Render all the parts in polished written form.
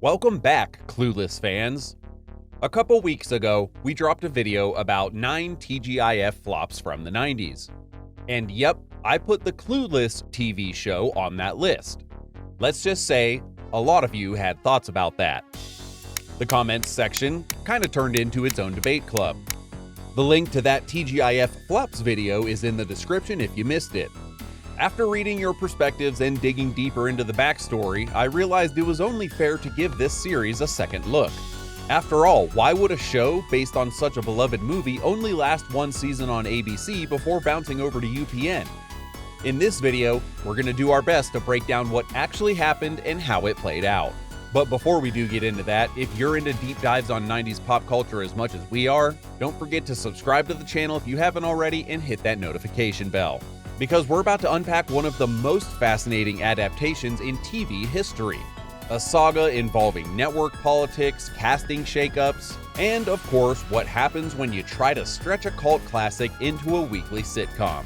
Welcome back, Clueless fans! A couple weeks ago, we dropped a video about 9 TGIF flops from the 90s. And yep, I put the Clueless TV show on that list. Let's just say, a lot of you had thoughts about that. The comments section kinda turned into its own debate club. The link to that TGIF flops video is in the description if you missed it. After reading your perspectives and digging deeper into the backstory, I realized it was only fair to give this series a second look. After all, why would a show based on such a beloved movie only last one season on ABC before bouncing over to UPN? In this video, we're gonna do our best to break down what actually happened and how it played out. But before we do get into that, if you're into deep dives on 90s pop culture as much as we are, don't forget to subscribe to the channel if you haven't already and hit that notification bell, because we're about to unpack one of the most fascinating adaptations in TV history. A saga involving network politics, casting shakeups, and of course, what happens when you try to stretch a cult classic into a weekly sitcom.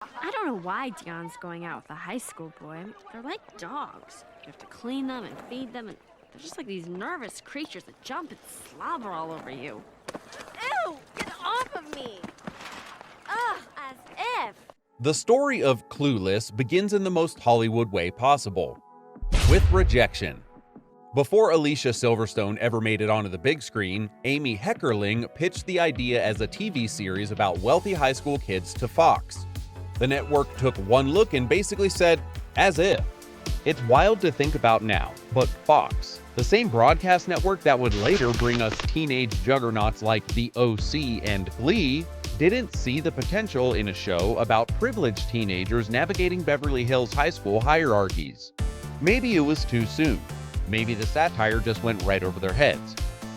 I don't know why Dion's going out with a high school boy. They're like dogs. You have to clean them and feed them, and they're just like these nervous creatures that jump and slobber all over you. Ew! Get off of me! Ugh, as if! The story of Clueless begins in the most Hollywood way possible, with rejection. Before Alicia Silverstone ever made it onto the big screen, Amy Heckerling pitched the idea as a TV series about wealthy high school kids to Fox. The network took one look and basically said, as if. It's wild to think about now, but Fox, the same broadcast network that would later bring us teenage juggernauts like The OC and Glee, didn't see the potential in a show about privileged teenagers navigating Beverly Hills high school hierarchies. Maybe it was too soon. Maybe the satire just went right over their heads.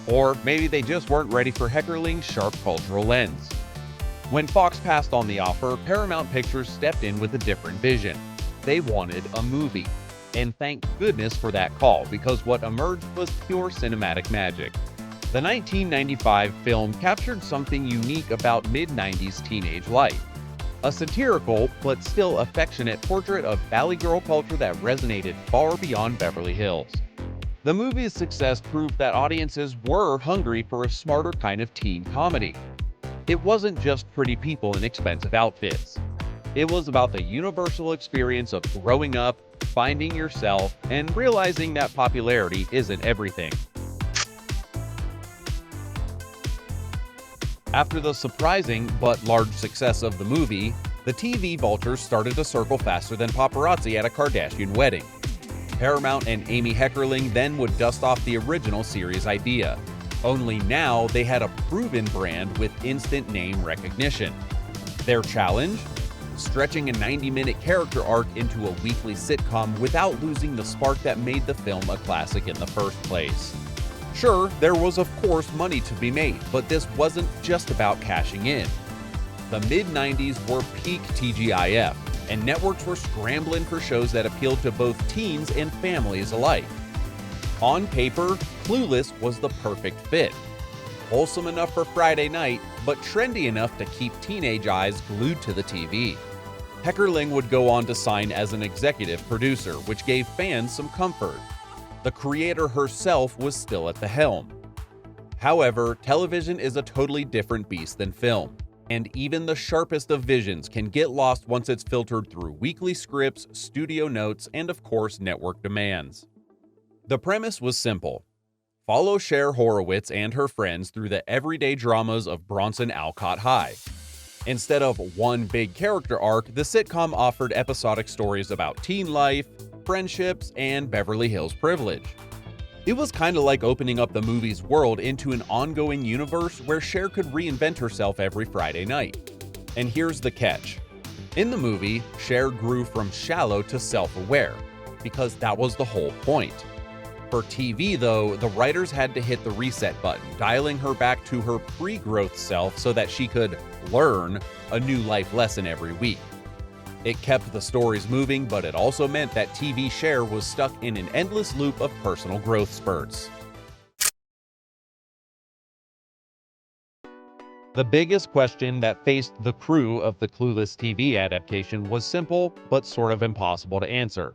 Or maybe they just weren't ready for Heckerling's sharp cultural lens. When Fox passed on the offer, Paramount Pictures stepped in with a different vision. They wanted a movie. And thank goodness for that call, because what emerged was pure cinematic magic. The 1995 film captured something unique about mid-90s teenage life. A satirical, but still affectionate portrait of Valley Girl culture that resonated far beyond Beverly Hills. The movie's success proved that audiences were hungry for a smarter kind of teen comedy. It wasn't just pretty people in expensive outfits. It was about the universal experience of growing up, finding yourself, and realizing that popularity isn't everything. After the surprising but large success of the movie, the TV vultures started to circle faster than paparazzi at a Kardashian wedding. Paramount and Amy Heckerling then would dust off the original series idea. Only now they had a proven brand with instant name recognition. Their challenge? Stretching a 90-minute character arc into a weekly sitcom without losing the spark that made the film a classic in the first place. Sure, there was of course money to be made, but this wasn't just about cashing in. The mid-90s were peak TGIF, and networks were scrambling for shows that appealed to both teens and families alike. On paper, Clueless was the perfect fit. Wholesome enough for Friday night, but trendy enough to keep teenage eyes glued to the TV. Heckerling would go on to sign as an executive producer, which gave fans some comfort. The creator herself was still at the helm. However, television is a totally different beast than film, and even the sharpest of visions can get lost once it's filtered through weekly scripts, studio notes, and of course network demands. The premise was simple. Follow Cher Horowitz and her friends through the everyday dramas of Bronson Alcott High. Instead of one big character arc, the sitcom offered episodic stories about teen life, friendships, and Beverly Hills privilege. It was kinda like opening up the movie's world into an ongoing universe where Cher could reinvent herself every Friday night. And here's the catch. In the movie, Cher grew from shallow to self-aware, because that was the whole point. For TV, though, the writers had to hit the reset button, dialing her back to her pre-growth self so that she could learn a new life lesson every week. It kept the stories moving, but it also meant that TV Cher was stuck in an endless loop of personal growth spurts. The biggest question that faced the crew of the Clueless TV adaptation was simple, but sort of impossible to answer.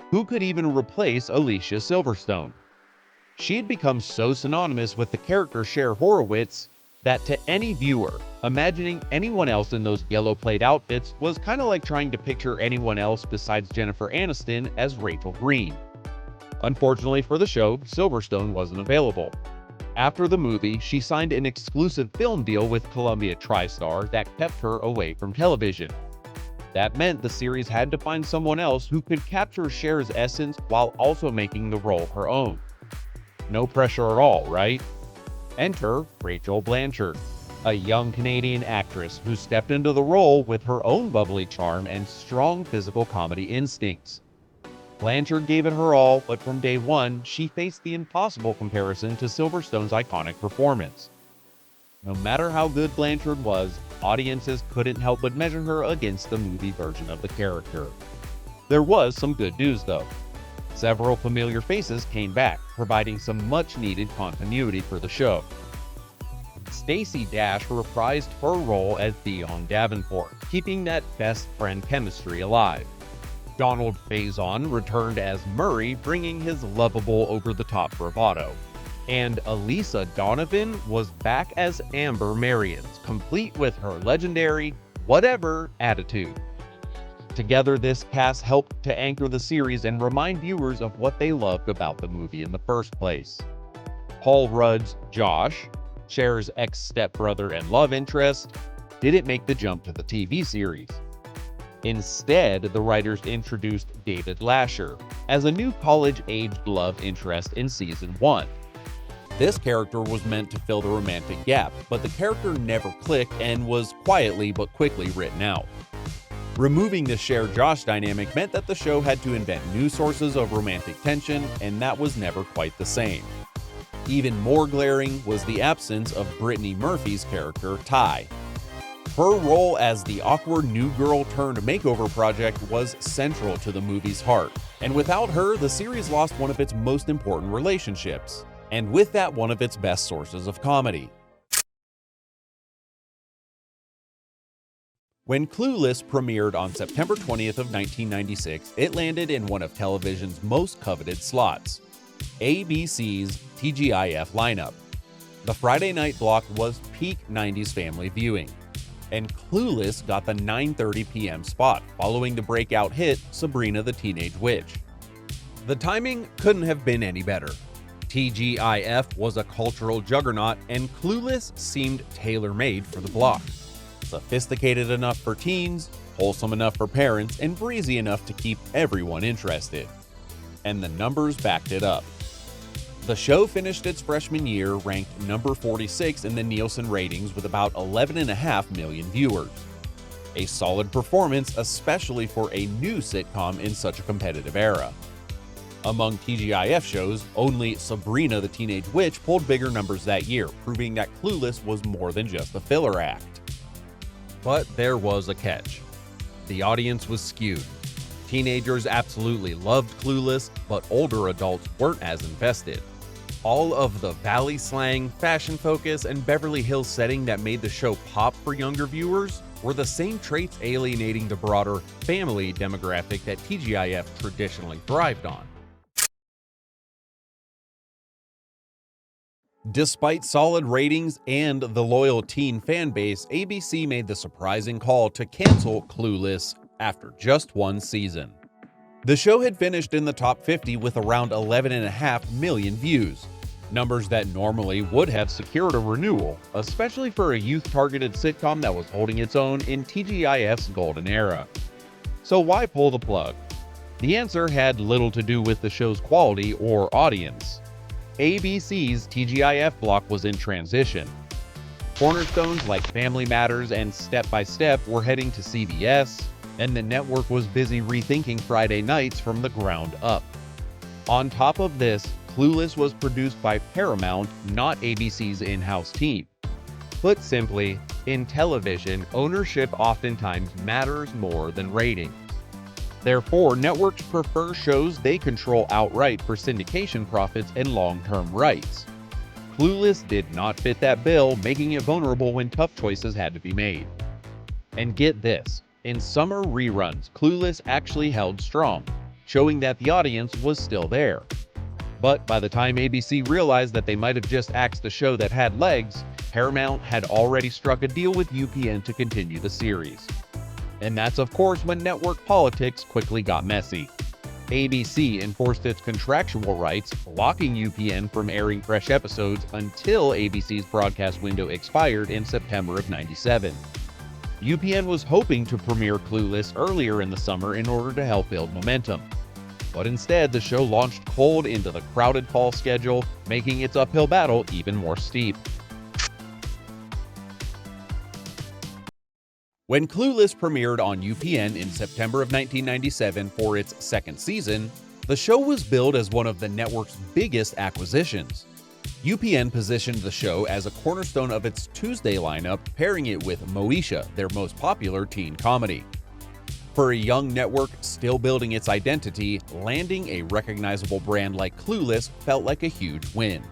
Who could even replace Alicia Silverstone? She had become so synonymous with the character Cher Horowitz that to any viewer, imagining anyone else in those yellow plaid outfits was kind of like trying to picture anyone else besides Jennifer Aniston as Rachel Green. Unfortunately for the show, Silverstone wasn't available. After the movie, she signed an exclusive film deal with Columbia TriStar that kept her away from television. That meant the series had to find someone else who could capture Cher's essence while also making the role her own. No pressure at all, right? Enter Rachel Blanchard, a young Canadian actress who stepped into the role with her own bubbly charm and strong physical comedy instincts. Blanchard gave it her all, but from day one, she faced the impossible comparison to Silverstone's iconic performance. No matter how good Blanchard was, audiences couldn't help but measure her against the movie version of the character. There was some good news though. Several familiar faces came back, providing some much-needed continuity for the show. Stacey Dash reprised her role as Theon Davenport, keeping that best friend chemistry alive. Donald Faison returned as Murray, bringing his lovable over-the-top bravado. And Elisa Donovan was back as Amber Marians, complete with her legendary whatever attitude. Together, this cast helped to anchor the series and remind viewers of what they loved about the movie in the first place. Paul Rudd's Josh, Cher's ex-stepbrother and love interest, didn't make the jump to the TV series. Instead, the writers introduced David Lasher as a new college-aged love interest in Season 1. This character was meant to fill the romantic gap, but the character never clicked and was quietly but quickly written out. Removing the Cher-Josh dynamic meant that the show had to invent new sources of romantic tension, and that was never quite the same. Even more glaring was the absence of Brittany Murphy's character, Ty. Her role as the awkward new girl turned makeover project was central to the movie's heart, and without her, the series lost one of its most important relationships, and with that, one of its best sources of comedy. When Clueless premiered on September 20th of 1996, it landed in one of television's most coveted slots, ABC's TGIF lineup. The Friday night block was peak 90s family viewing, and Clueless got the 9:30 p.m. spot following the breakout hit Sabrina the Teenage Witch. The timing couldn't have been any better. TGIF was a cultural juggernaut, and Clueless seemed tailor-made for the block. Sophisticated enough for teens, wholesome enough for parents, and breezy enough to keep everyone interested. And the numbers backed it up. The show finished its freshman year ranked number 46 in the Nielsen ratings with about 11.5 million viewers. A solid performance, especially for a new sitcom in such a competitive era. Among TGIF shows, only Sabrina the Teenage Witch pulled bigger numbers that year, proving that Clueless was more than just a filler act. But there was a catch. The audience was skewed. Teenagers absolutely loved Clueless, but older adults weren't as invested. All of the valley slang, fashion focus, and Beverly Hills setting that made the show pop for younger viewers were the same traits alienating the broader family demographic that TGIF traditionally thrived on. Despite solid ratings and the loyal teen fan base, ABC made the surprising call to cancel Clueless after just one season. The show had finished in the top 50 with around 11.5 million views, numbers that normally would have secured a renewal, especially for a youth-targeted sitcom that was holding its own in TGIF's golden era. So why pull the plug? The answer had little to do with the show's quality or audience. ABC's TGIF block was in transition. Cornerstones like Family Matters and Step by Step were heading to CBS, and the network was busy rethinking Friday nights from the ground up. On top of this, Clueless was produced by Paramount, not ABC's in-house team. Put simply, in television, ownership oftentimes matters more than ratings. Therefore, networks prefer shows they control outright for syndication profits and long-term rights. Clueless did not fit that bill, making it vulnerable when tough choices had to be made. And get this, in summer reruns, Clueless actually held strong. showing that the audience was still there. But by the time ABC realized that they might have just axed the show that had legs, Paramount had already struck a deal with UPN to continue the series. And that's of course when network politics quickly got messy. ABC enforced its contractual rights, blocking UPN from airing fresh episodes until ABC's broadcast window expired in September of '97. UPN was hoping to premiere Clueless earlier in the summer in order to help build momentum. But instead, the show launched cold into the crowded fall schedule, making its uphill battle even more steep. When Clueless premiered on UPN in September of 1997 for its second season, the show was billed as one of the network's biggest acquisitions. UPN positioned the show as a cornerstone of its Tuesday lineup, pairing it with Moesha, their most popular teen comedy. For a young network still building its identity, landing a recognizable brand like Clueless felt like a huge win.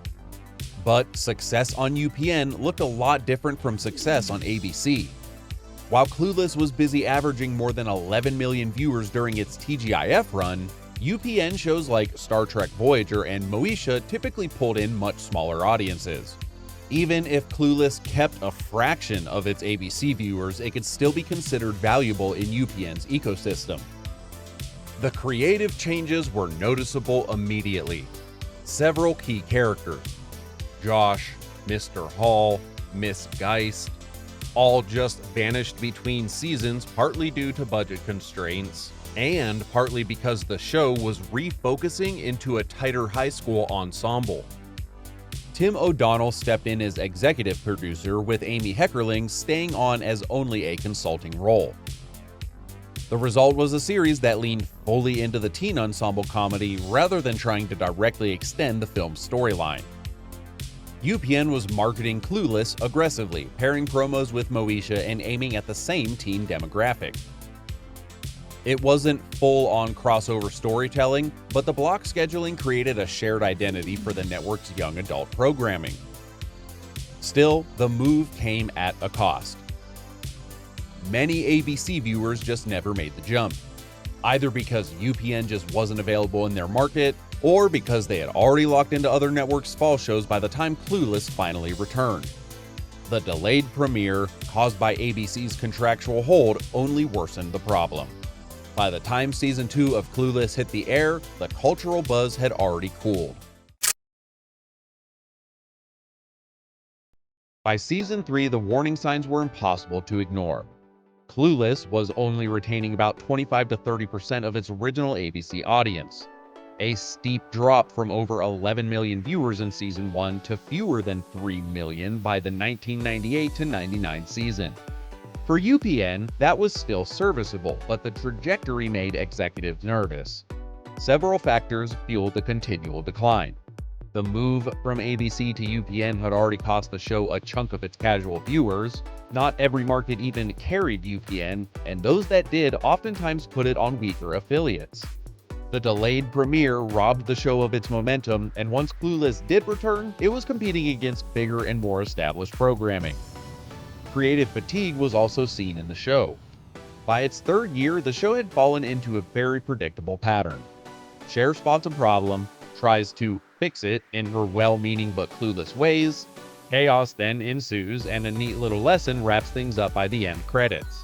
But success on UPN looked a lot different from success on ABC. While Clueless was busy averaging more than 11 million viewers during its TGIF run, UPN shows like Star Trek Voyager and Moesha typically pulled in much smaller audiences. Even if Clueless kept a fraction of its ABC viewers, it could still be considered valuable in UPN's ecosystem. The creative changes were noticeable immediately. Several key characters, Josh, Mr. Hall, Miss Geist, all just vanished between seasons, partly due to budget constraints, and partly because the show was refocusing into a tighter high school ensemble. Tim O'Donnell stepped in as executive producer, with Amy Heckerling staying on as only a consulting role. The result was a series that leaned fully into the teen ensemble comedy rather than trying to directly extend the film's storyline. UPN was marketing Clueless aggressively, pairing promos with Moesha and aiming at the same teen demographic. It wasn't full-on crossover storytelling, but the block scheduling created a shared identity for the network's young adult programming. Still, the move came at a cost. Many ABC viewers just never made the jump, either because UPN just wasn't available in their market, or because they had already locked into other networks' fall shows by the time Clueless finally returned. The delayed premiere, caused by ABC's contractual hold, only worsened the problem. By the time season 2 of Clueless hit the air, the cultural buzz had already cooled. By season 3, the warning signs were impossible to ignore. Clueless was only retaining about 25 to 30% of its original ABC audience, a steep drop from over 11 million viewers in season 1 to fewer than 3 million by the 1998 to 99 season. For UPN, that was still serviceable, but the trajectory made executives nervous. Several factors fueled the continual decline. The move from ABC to UPN had already cost the show a chunk of its casual viewers. Not every market even carried UPN, and those that did oftentimes put it on weaker affiliates. The delayed premiere robbed the show of its momentum, and once Clueless did return, it was competing against bigger and more established programming. Creative fatigue was also seen in the show. By its third year, the show had fallen into a very predictable pattern. Cher spots a problem, tries to fix it in her well-meaning but clueless ways. Chaos then ensues, and a neat little lesson wraps things up by the end credits.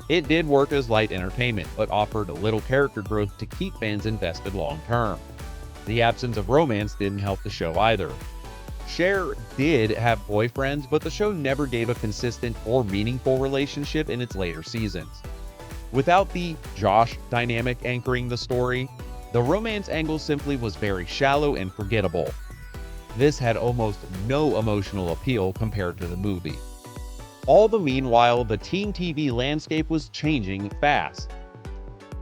It did work as light entertainment, but offered little character growth to keep fans invested long-term. The absence of romance didn't help the show either. Cher did have boyfriends, but the show never gave a consistent or meaningful relationship in its later seasons. Without the Josh dynamic anchoring the story, the romance angle simply was very shallow and forgettable. This had almost no emotional appeal compared to the movie. All the meanwhile, the teen TV landscape was changing fast.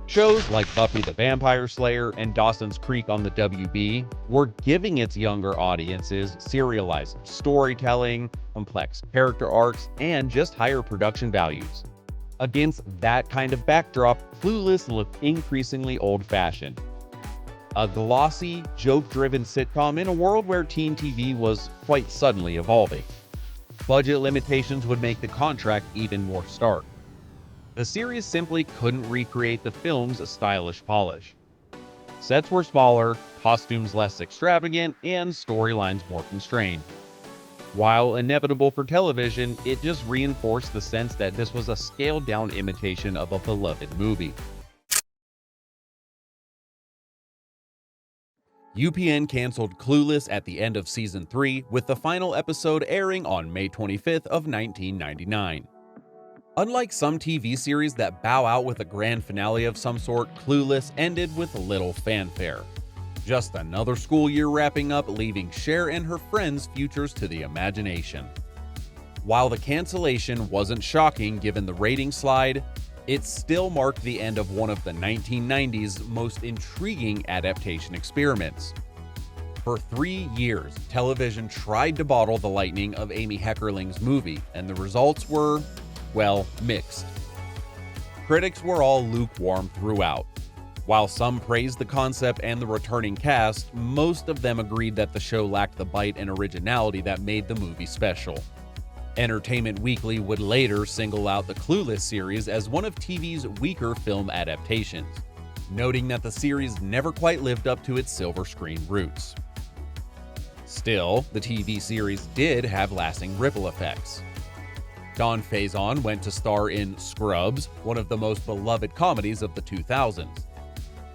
Shows like Buffy the Vampire Slayer and Dawson's Creek on the WB were giving its younger audiences serialized storytelling, complex character arcs, and just higher production values. Against that kind of backdrop, Clueless looked increasingly old-fashioned. A glossy, joke-driven sitcom in a world where teen TV was quite suddenly evolving. Budget limitations would make the contract even more stark. The series simply couldn't recreate the film's stylish polish. Sets were smaller, costumes less extravagant, and storylines more constrained. While inevitable for television, it just reinforced the sense that this was a scaled-down imitation of a beloved movie. UPN canceled Clueless at the end of Season 3, with the final episode airing on May 25th of 1999. Unlike some TV series that bow out with a grand finale of some sort, Clueless ended with little fanfare. Just another school year wrapping up, leaving Cher and her friends' futures to the imagination. While the cancellation wasn't shocking given the rating slide, it still marked the end of one of the 1990s most intriguing adaptation experiments. For 3 years, television tried to bottle the lightning of Amy Heckerling's movie, and the results were, well, mixed. Critics were all lukewarm throughout. While some praised the concept and the returning cast, most of them agreed that the show lacked the bite and originality that made the movie special. Entertainment Weekly would later single out the Clueless series as one of TV's weaker film adaptations, noting that the series never quite lived up to its silver screen roots. Still, the TV series did have lasting ripple effects. Dawn Faison went to star in Scrubs, one of the most beloved comedies of the 2000s.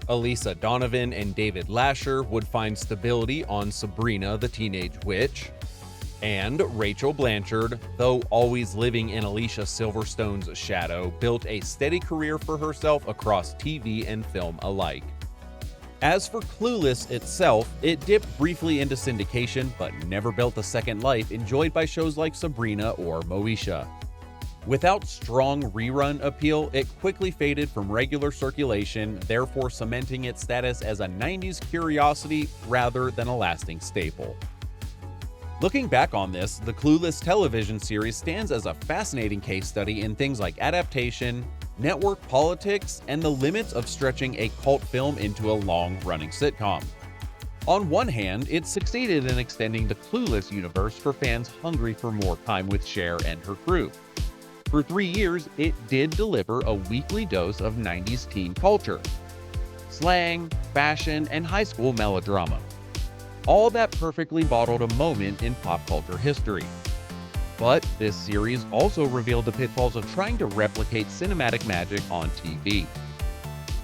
Elisa Donovan and David Lasher would find stability on Sabrina the Teenage Witch. And Rachel Blanchard, though always living in Alicia Silverstone's shadow, built a steady career for herself across TV and film alike. As for Clueless itself, it dipped briefly into syndication, but never built the second life enjoyed by shows like Sabrina or Moesha. Without strong rerun appeal, it quickly faded from regular circulation, therefore cementing its status as a 90s curiosity rather than a lasting staple. Looking back on this, the Clueless television series stands as a fascinating case study in things like adaptation, network politics, and the limits of stretching a cult film into a long-running sitcom. On one hand, it succeeded in extending the Clueless universe for fans hungry for more time with Cher and her crew. For 3 years, it did deliver a weekly dose of 90s teen culture, slang, fashion, and high school melodrama. All that perfectly bottled a moment in pop culture history. But this series also revealed the pitfalls of trying to replicate cinematic magic on TV.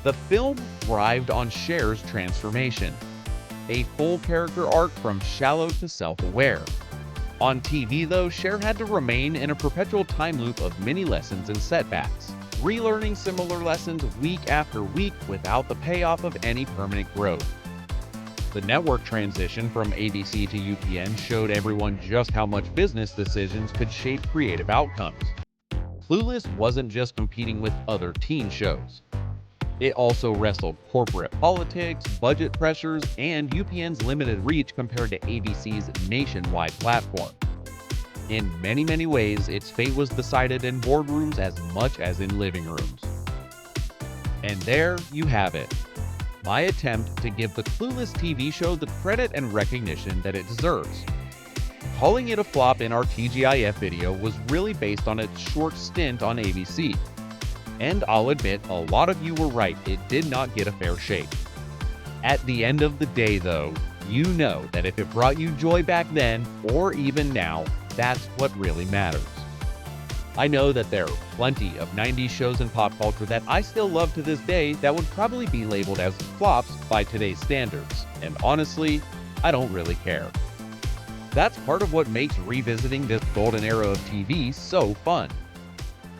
The film thrived on Cher's transformation, a full character arc from shallow to self-aware. On TV, though, Cher had to remain in a perpetual time loop of mini lessons and setbacks, relearning similar lessons week after week without the payoff of any permanent growth. The network transition from ABC to UPN showed everyone just how much business decisions could shape creative outcomes. Clueless wasn't just competing with other teen shows. It also wrestled corporate politics, budget pressures, and UPN's limited reach compared to ABC's nationwide platform. In many, many ways, its fate was decided in boardrooms as much as in living rooms. And there you have it. My attempt to give the Clueless TV show the credit and recognition that it deserves. Calling it a flop in our TGIF video was really based on its short stint on ABC. And I'll admit, a lot of you were right, it did not get a fair shake. At the end of the day though, you know that if it brought you joy back then, or even now, that's what really matters. I know that there are plenty of 90s shows and pop culture that I still love to this day that would probably be labeled as flops by today's standards, and honestly, I don't really care. That's part of what makes revisiting this golden era of TV so fun.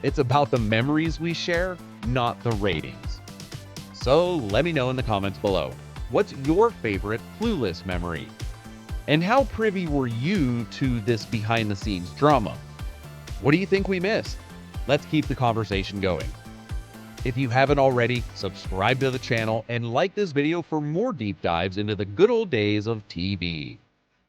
It's about the memories we share, not the ratings. So let me know in the comments below, what's your favorite Clueless memory? And how privy were you to this behind-the-scenes drama? What do you think we missed? Let's keep the conversation going. If you haven't already, subscribe to the channel and like this video for more deep dives into the good old days of TV.